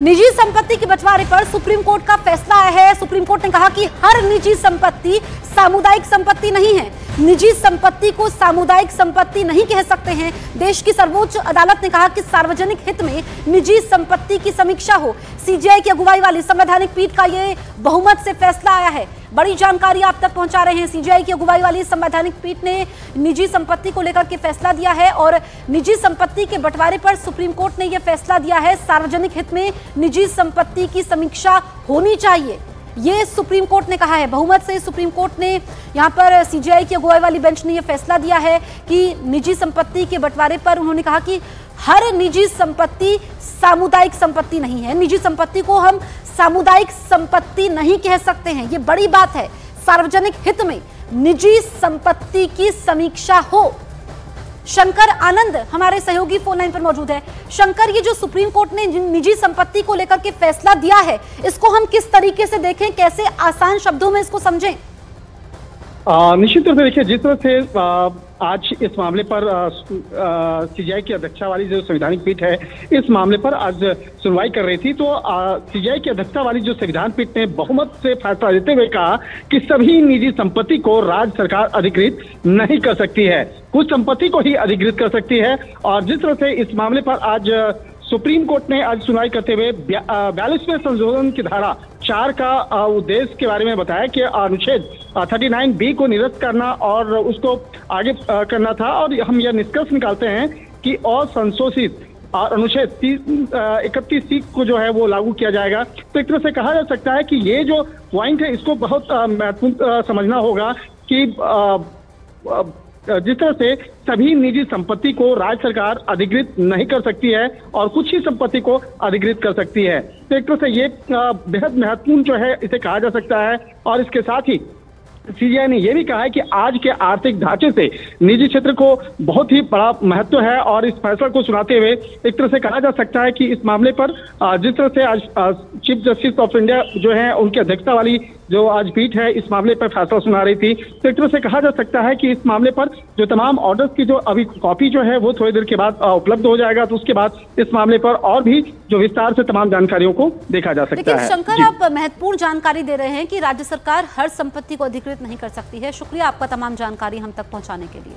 निजी संपत्ति के बंटवारे पर सुप्रीम कोर्ट का फैसला आया है। सुप्रीम कोर्ट ने कहा कि हर निजी संपत्ति सामुदायिक संपत्ति नहीं है। निजी संपत्ति को सामुदायिक संपत्ति नहीं कह सकते हैं। देश की सर्वोच्च अदालत ने कहा कि सार्वजनिक हित में निजी संपत्ति की समीक्षा हो। सीजेआई की अगुवाई वाली संवैधानिक पीठ का ये बहुमत से फैसला आया है। बड़ी जानकारी आप तक पहुंचा रहे हैं। सीजेआई की अगुवाई वाली संवैधानिक पीठ ने निजी संपत्ति को लेकर के फैसला दिया है और निजी संपत्ति के बंटवारे पर सुप्रीम कोर्ट ने यह फैसला दिया है। सार्वजनिक हित में निजी संपत्ति की समीक्षा होनी चाहिए, ये सुप्रीम कोर्ट ने कहा है। बहुमत से सुप्रीम कोर्ट ने यहां पर सीजेआई की अगुवाई वाली बेंच ने यह फैसला दिया है कि निजी संपत्ति के बंटवारे पर उन्होंने कहा कि हर निजी संपत्ति सामुदायिक संपत्ति नहीं है। निजी संपत्ति को हम सामुदायिक संपत्ति नहीं कह सकते हैं, ये बड़ी बात है। सार्वजनिक हित में निजी संपत्ति की समीक्षा हो। शंकर आनंद हमारे सहयोगी फोन लाइन पर मौजूद है। शंकर, ये जो सुप्रीम कोर्ट ने निजी संपत्ति को लेकर के फैसला दिया है, इसको हम किस तरीके से देखें, कैसे आसान शब्दों में इसको समझें? निश्चित रूप से देखिए, जिस तरह से आज इस मामले पर सीजेआई की अध्यक्षा वाली जो संवैधानिक पीठ है, इस मामले पर आज सुनवाई कर रही थी, तो सीजेआई की अध्यक्षा वाली जो संविधान पीठ ने बहुमत से फैसला देते हुए कहा कि सभी निजी संपत्ति को राज्य सरकार अधिकृत नहीं कर सकती है, कुछ संपत्ति को ही अधिकृत कर सकती है। और जिस तरह से इस मामले पर आज सुप्रीम कोर्ट ने आज सुनवाई करते हुए 42वें संशोधन की धारा 4 का उद्देश्य के बारे में बताया कि अनुच्छेद 39B को निरस्त करना और उसको आगे करना था। और हम यह निष्कर्ष निकालते हैं कि असंशोधित और अनुच्छेद 31C को जो है वो लागू किया जाएगा। तो एक तरह से कहा जा सकता है कि ये जो पॉइंट है, इसको बहुत महत्वपूर्ण समझना होगा कि जिस तरह से सभी निजी संपत्ति को राज्य सरकार अधिकृत नहीं कर सकती है और कुछ ही संपत्ति को अधिकृत कर सकती है, तो एक तरह से ये बेहद महत्वपूर्ण जो है इसे कहा जा सकता है। और इसके साथ ही सीजेआई ने यह भी कहा है कि आज के आर्थिक ढांचे से निजी क्षेत्र को बहुत ही बड़ा महत्व है। और इस फैसला को सुनाते हुए एक तरह से कहा जा सकता है कि इस मामले पर जिस तरह से आज चीफ जस्टिस ऑफ इंडिया जो है, उनकी अध्यक्षता वाली जो आज पीठ है, इस मामले पर फैसला सुना रही थी, तो एक तरह से कहा जा सकता है कि इस मामले पर जो तमाम ऑर्डर्स की जो अभी कॉपी जो है वो थोड़ी देर के बाद उपलब्ध हो जाएगा। तो उसके बाद इस मामले पर और भी जो विस्तार से तमाम जानकारियों को देखा जा सकता है। शंकर, आप महत्वपूर्ण जानकारी दे रहे हैं कि राज्य सरकार हर संपत्ति को अधिकृत नहीं कर सकती है। शुक्रिया आपका तमाम जानकारी हम तक पहुंचाने के लिए।